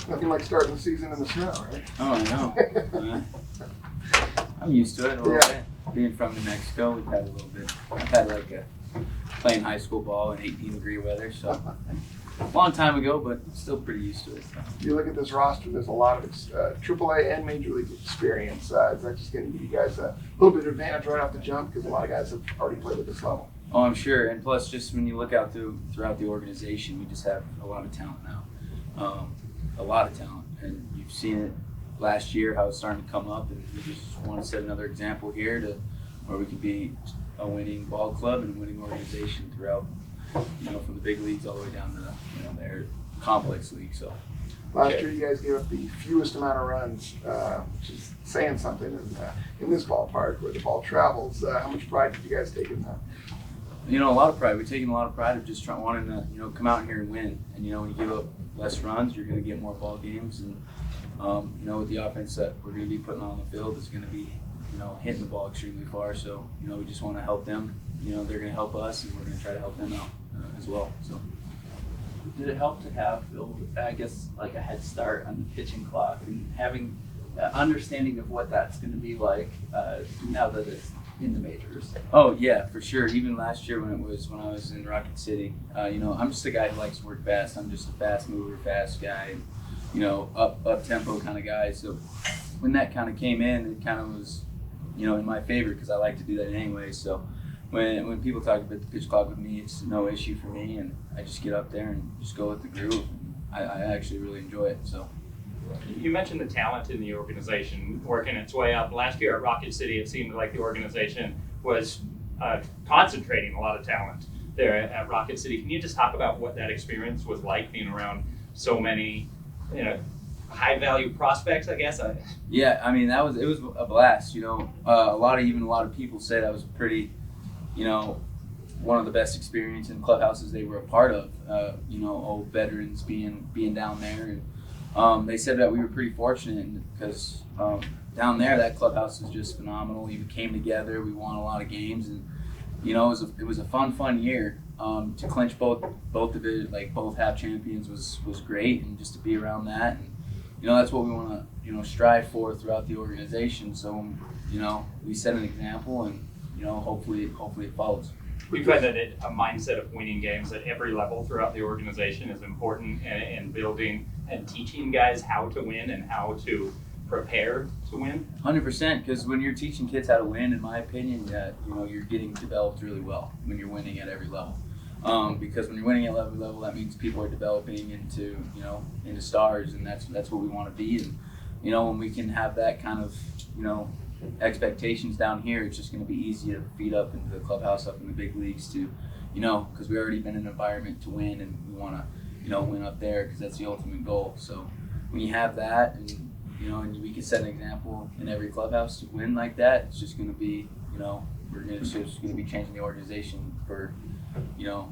Nothing like starting the season in the snow, right? Oh, I know. I'm used to it a little bit. Being from New Mexico, we've had a little bit. I've had playing high school ball in 18-degree weather, so a long time ago, but still pretty used to it. So. You look at this roster, there's a lot of AAA and Major League experience. Is that just going to give you guys a little bit of advantage right off the jump because a lot of guys have already played at this level? Oh, I'm sure. And plus, just when you look out throughout the organization, we just have a lot of talent now. A lot of talent. And you've seen it last year, how it's starting to come up. And we just want to set another example here to where we can be a winning ball club and a winning organization throughout, from the big leagues all the way down to, their complex league. So last year, you guys gave up the fewest amount of runs, which is saying something in this ballpark where the ball travels. How much pride did you guys take in that? A lot of pride. We've taken a lot of pride of just wanting to, come out here and win. And, when you give up less runs, you're going to get more ball games. And, with the offense that we're going to be putting on the field is going to be, hitting the ball extremely far. So, we just want to help them. They're going to help us, and we're going to try to help them out as well. So. Did it help to have, I guess, like a head start on the pitching clock and having understanding of what that's going to be like now that it's in the majors? Oh yeah, for sure. Even last year when I was in Rocket City, I'm just a guy who likes to work fast. I'm just a fast mover, fast guy, up tempo kind of guy. So when that kind of came in, it kind of was, in my favor because I like to do that anyway. So when people talk about the pitch clock with me, it's no issue for me, and I just get up there and just go with the groove. I actually really enjoy it. So. You mentioned the talent in the organization working its way up. Last year at Rocket City, it seemed like the organization was concentrating a lot of talent there at Rocket City. Can you just talk about what that experience was like, being around so many, high-value prospects, I guess? Yeah, I mean, it was a blast. A lot of people said I was pretty, one of the best experience in clubhouses they were a part of. Old veterans being down there, and they said that we were pretty fortunate because down there that clubhouse was just phenomenal. We came together, we won a lot of games, and it was a fun year. To clinch both division, both half champions was great, and just to be around that, and that's what we want to strive for throughout the organization. So we set an example, and hopefully it follows. We find that a mindset of winning games at every level throughout the organization is important, and building and teaching guys how to win and how to prepare to win. 100%, because when you're teaching kids how to win, in my opinion, you're getting developed really well when you're winning at every level. Because when you're winning at every level, that means people are developing into stars, and that's what we want to be. And when we can have that kind of expectations down here, it's just going to be easy to feed up into the clubhouse up in the big leagues to, because we've already been in an environment to win, and we want to, win up there because that's the ultimate goal. So when you have that, and and we can set an example in every clubhouse to win like that, it's just going to be, it's just going to be changing the organization for,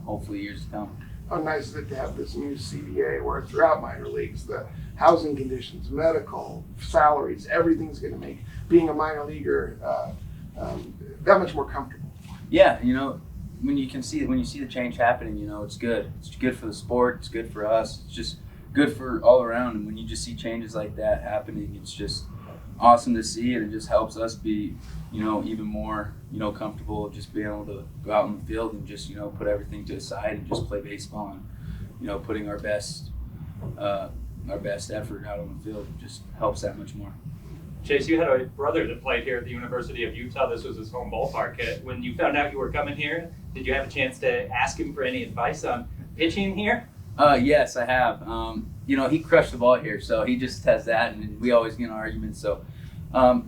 hopefully years to come. How nice is it to have this new CBA where throughout minor leagues, the housing conditions, medical, salaries, everything's going to make being a minor leaguer that much more comfortable. Yeah, when you see the change happening, it's good. It's good for the sport. It's good for us. It's just good for all around. And when you just see changes like that happening, it's just awesome to see, and it just helps us be, even more, comfortable just being able to go out in the field and just, put everything to the side and just play baseball and, putting our best effort out on the field just helps that much more. Chase, you had a brother that played here at the University of Utah. This was his home ballpark. When you found out you were coming here, did you have a chance to ask him for any advice on pitching here? Yes, I have. He crushed the ball here, so he just has that, and we always get in arguments. So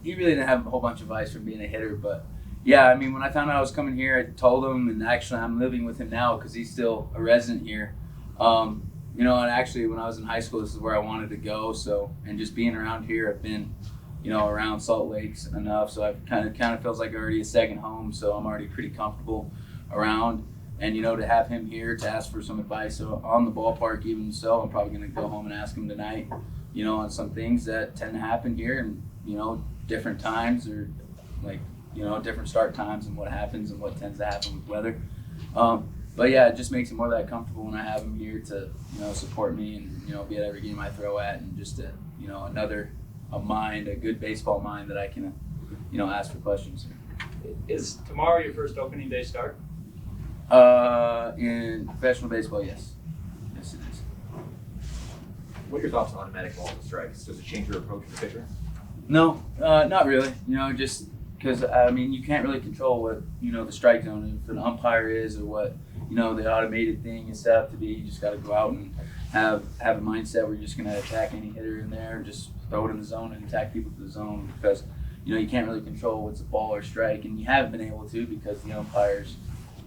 he really didn't have a whole bunch of advice from being a hitter. But yeah, I mean, when I found out I was coming here, I told him, and actually I'm living with him now because he's still a resident here. And actually when I was in high school, this is where I wanted to go. So, and just being around here, I've been, around Salt Lakes enough, so I've kind of feels like already a second home. So I'm already pretty comfortable around. And, to have him here to ask for some advice on the ballpark, even so, I'm probably going to go home and ask him tonight, on some things that tend to happen here and, different times or different start times and what happens and what tends to happen with weather. but yeah, it just makes it more that comfortable when I have him here to, support me and, be at every game I throw at, and just a good baseball mind that I can, ask for questions. Is tomorrow your first opening day start? In professional baseball, yes. Yes, it is. What are your thoughts on automatic balls and strikes? Does it change your approach to the pitcher? No, not really. Just because you can't really control what the strike zone, if an umpire is, or what the automated thing is set up to be. You just got to go out and have a mindset where you're just going to attack any hitter in there, just throw it in the zone and attack people to the zone, because you can't really control what's a ball or strike, and you haven't been able to, because the umpires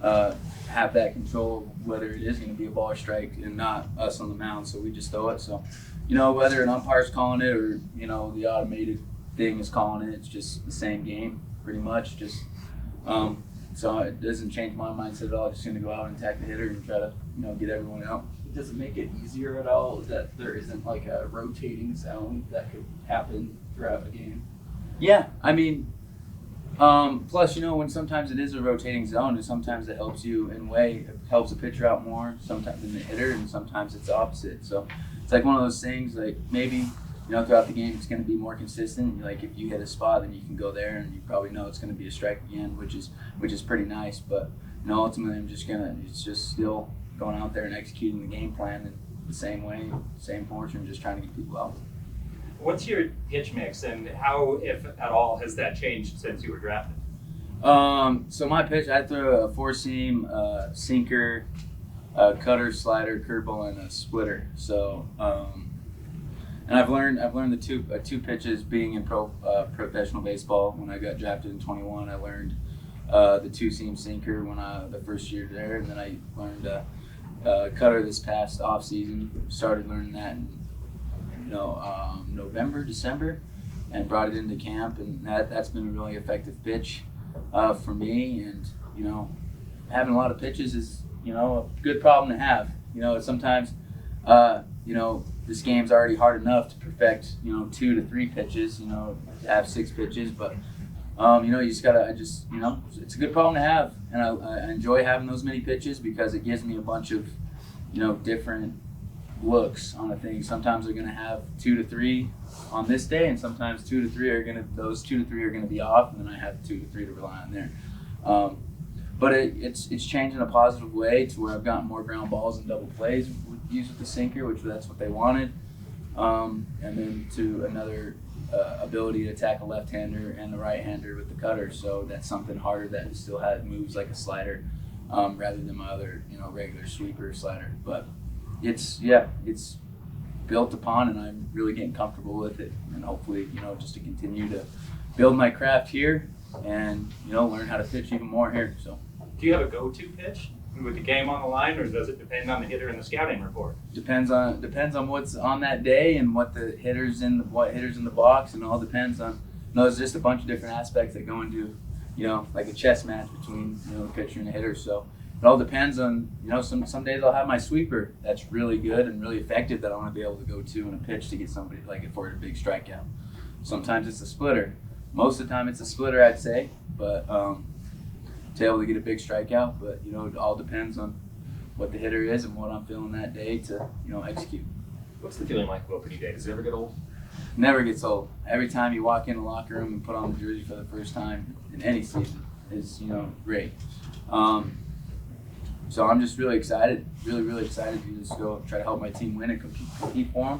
have that control of whether it is going to be a ball or strike, and not us on the mound. So we just throw it. So whether an umpire's calling it or the automated thing is calling it, it's just the same game pretty much. Just so it doesn't change my mindset at all. Just going to go out and attack the hitter and try to get everyone out. Does it make it easier at all that there isn't like a rotating zone that could happen throughout a game? Yeah, plus, when sometimes it is a rotating zone, and sometimes it helps you in a way. It helps the pitcher out more sometimes than the hitter, and sometimes it's the opposite. So it's like one of those things, like maybe, throughout the game it's going to be more consistent. Like if you hit a spot, then you can go there and you probably know it's going to be a strike again, which is pretty nice. But, ultimately it's just still going out there and executing the game plan in the same way, same portion, just trying to get people out. What's your pitch mix, and how, if at all, has that changed since you were drafted? So my pitch, I throw a four-seam, sinker, cutter, slider, curveball, and a splitter. So, and I've learned the two pitches being in professional baseball. When I got drafted in 21, I learned the two-seam sinker the first year there, and then I learned cutter this past off season. Started learning that in November, December, and brought it into camp, and that's been a really effective pitch for me. And having a lot of pitches is a good problem to have. Sometimes this game's already hard enough to perfect 2 to 3 pitches, to have 6 pitches, but you just gotta it's a good problem to have, and I enjoy having those many pitches because it gives me a bunch of different looks on a thing. Sometimes they're going to have 2 to 3 on this day, and sometimes 2 to 3 are going to be off, and then I have 2 to 3 to rely on there. But it's changed in a positive way to where I've gotten more ground balls and double plays with the sinker, which that's what they wanted, and then to another ability to attack a left-hander and the right-hander with the cutter. So that's something harder that still moves like a slider, rather than my other regular sweeper slider. But it's built upon, and I'm really getting comfortable with it, and hopefully just to continue to build my craft here and learn how to pitch even more here. So Do you have a go-to pitch with the game on the line, or does it depend on the hitter in the scouting report? Depends on what's on that day and what hitter's in the box, and all depends on there's just a bunch of different aspects that go into like a chess match between the pitcher and the hitter. So it all depends on, some days I'll have my sweeper that's really good and really effective that I want to be able to go to in a pitch to get somebody, like for a big strikeout. Sometimes it's a splitter. Most of the time it's a splitter, I'd say, but to be able to get a big strikeout. But, it all depends on what the hitter is and what I'm feeling that day to, execute. What's the feeling like of opening day? Does it ever get old? Never gets old. Every time you walk in the locker room and put on the jersey for the first time in any season is, great. So I'm just really excited, really excited to just go try to help my team win and compete for them,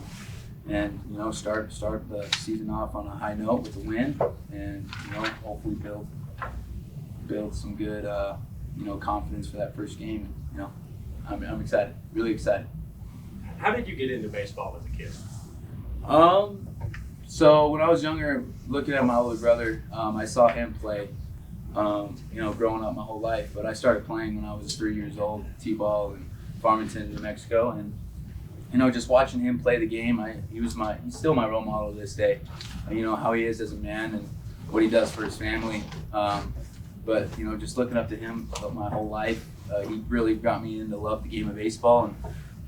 and start the season off on a high note with a win, and hopefully build some good confidence for that first game. I'm excited, really excited. How did you get into baseball as a kid? So when I was younger, looking at my older brother, I saw him play. Growing up my whole life, but I started playing when I was 3 years old, T-ball in Farmington, New Mexico, and just watching him play the game, he's still my role model to this day. How he is as a man and what he does for his family. But just looking up to him my whole life, he really got me into love the game of baseball, and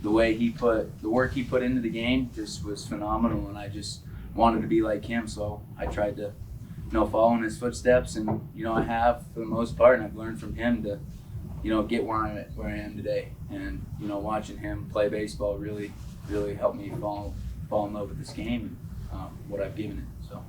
the work he put into the game just was phenomenal, and I just wanted to be like him. So I tried to follow in his footsteps, and I have for the most part, and I've learned from him to get where I am today. And watching him play baseball really helped me fall in love with this game and what I've given it. So.